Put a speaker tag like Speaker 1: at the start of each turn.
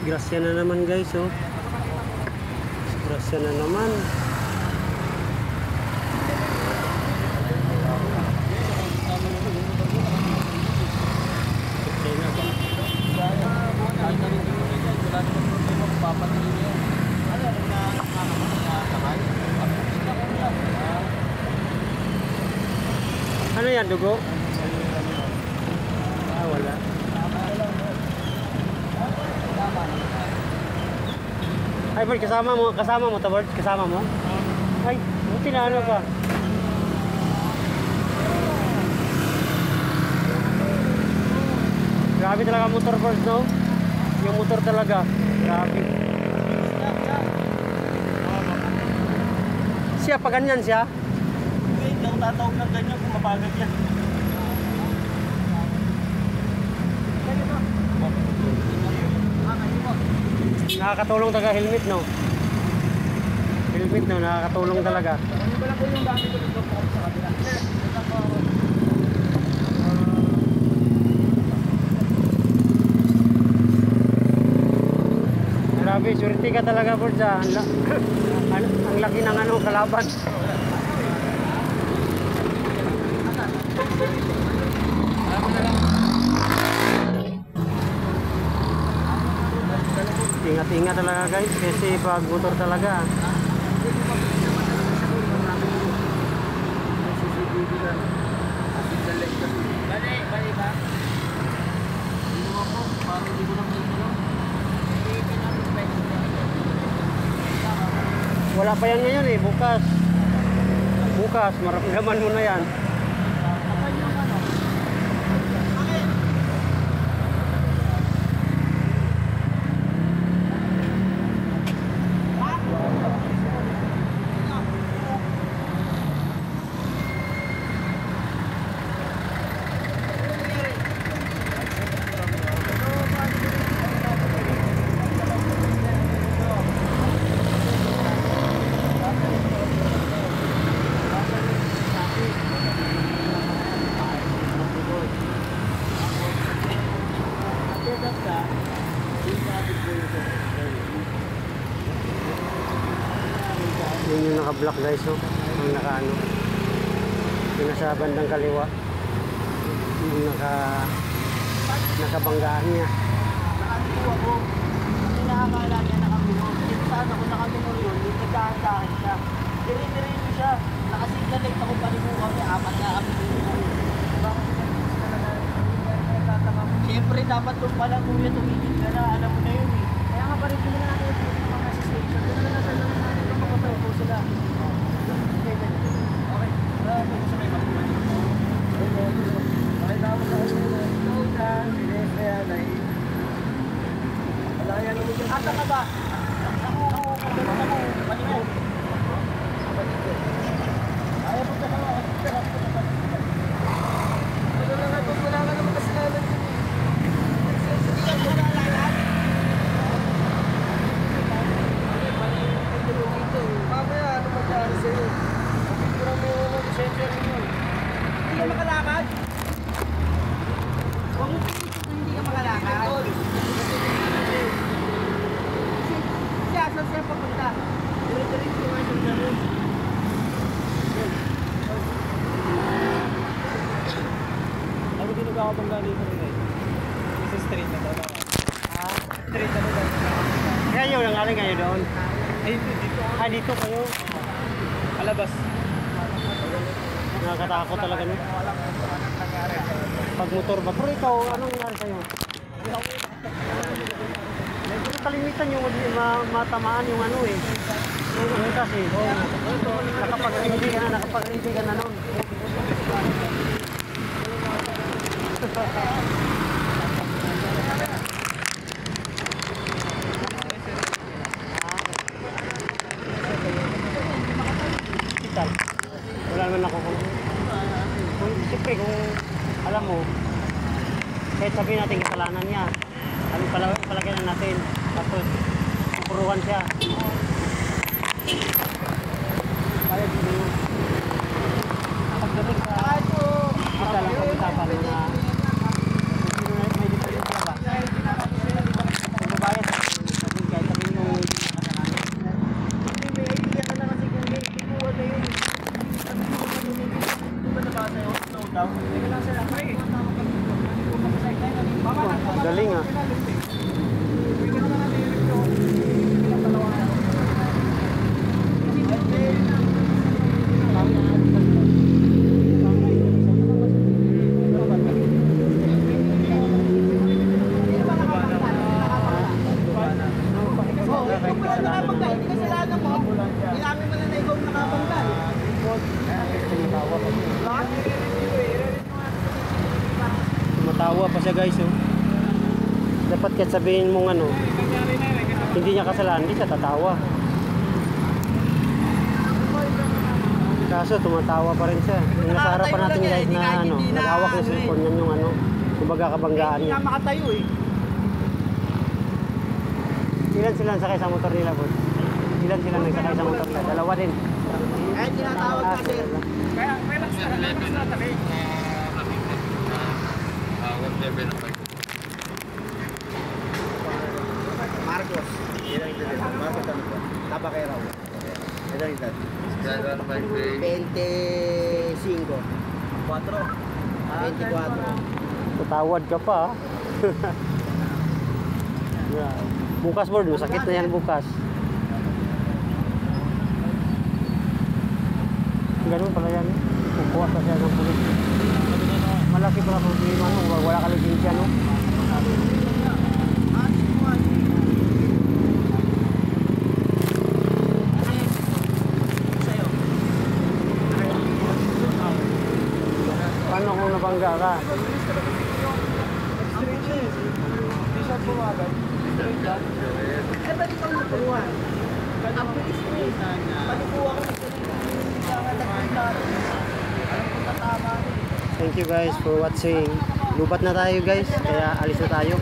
Speaker 1: Disgrasya na naman guys, oh. Disgrasya na naman. Ano yan, dugo? Ah, wala. Ay, Bert, kasama mo to, Bert? Kasama mo? Ay, buti na ano ka? Grabe talaga motor, Bert, no? Yung motor talaga. Grabe. Siya, pa ganyan siya?
Speaker 2: Hindi ako tatawag ng ganyan kung mapagod yan.
Speaker 1: Nakakatulong talaga helmet, no? Helmet, no? Nakakatulong talaga.
Speaker 2: Wala po yung dami ko dito po sa kabila.
Speaker 1: Grabe, surety ka talaga, Bert, sa ang laki ng ano, kalaban. Ingat-ingat talaga guys, kasi pag motor talaga.
Speaker 2: Bali ba?
Speaker 1: Wala pa yan ngayon eh, bukas. Bukas, maramdaman mo na yan. Yun yung naka-block guys, oh. Ang naka-ano. Yung nasa bandang kaliwa. Yung nakabanggaan niya.
Speaker 2: Nakaluwa ko. Hindi nakakala niya nakaluwa. Hindi saan ako nakaluwa yun. Yung nagkahandahan siya. Dire-diretso siya. Nakasignalate ako palimuha niya. Apat na kami dito. Siyempre dapat doon pala kuya tumigil ka na. Alam mo na yun eh. Kaya nga pa rin natin yung mga association. Doon na nasa naman natin yung mga po sila. Okay. Pwede sa may makuha niyo. Okay, tapos ako sila. Ikaw na. Kaya na eh. Wala yan naman dyan. Ata ka ba? Ako. Palingo. Ayaw po ka na. Wala ka naman kasalanan dyan. Mamaya, ano magyari sa'yo? Pagpipura mo yung lisensya ninyo. Hindi ka makalakad? Huwag mo hindi ka makalakad. Siya, saan siya papunta? Dire-diretso nga siya dyan. Ano ginagawa ko pang galing ko rin? Isa straight na ba? Straight na ba?
Speaker 1: Kaya yun, nangaling kayo doon.
Speaker 2: Ay, dito.
Speaker 1: Ah, dito kayo.
Speaker 2: Alabas.
Speaker 1: Nakakatakot talaga no? Pag motor ba? Pero ikaw, anong nangyari sa'yo? Medyo kalimitan yung matamaan yung ano eh. Yung angkas eh. Nakapag-ready ka na nun. Wala naman ako siyempre kung alam mo kahit sabihin natin kasalanan niya palagyan na natin tapos puruan siya kaya dito pagdating sa kita lang pag-usapan na may diferensya ba kung babayad
Speaker 2: ilaw. Teka lang sila.
Speaker 1: Galing ah. Tumatawa pa siya guys oh. Dapat kahit sabihin mong ano, hindi niya kasalanan, hindi siya tatawa. Kaso tumatawa pa rin siya. Yung nasa harapan natin guys na ano, naghawak ng cellphone niyan yung ano, kumbaga kabanggaan
Speaker 2: Hindi
Speaker 1: niya.
Speaker 2: nga makatayo eh.
Speaker 1: Ilan sila sakay sa motor nila boss? Ilan sila nagsakay sa motor nila? Dalawa din.
Speaker 2: Kaya tinatawag ka sir.
Speaker 3: Kaya lang sa tabi.
Speaker 2: Marcos. Ilang edad ito? Marcos ano po? Tabakeraw. Ilang edad? 25. 24.
Speaker 1: Tatawad ka pa. Yeah. Bukas board, masakit na yan bukas. Ganun pala yan. Kukuha pa siya ng pulis. Malaki pala problema no, wala ka lisensya no. Paano kung nabangga ka?
Speaker 2: Eh, balik kang natulungan. Ang bilis mo eh. Palikuha ka na sila. Kailangan nagpunta. Alam ko tatama.
Speaker 1: Thank you guys for watching. Lubat na tayo guys, kaya alis na tayo.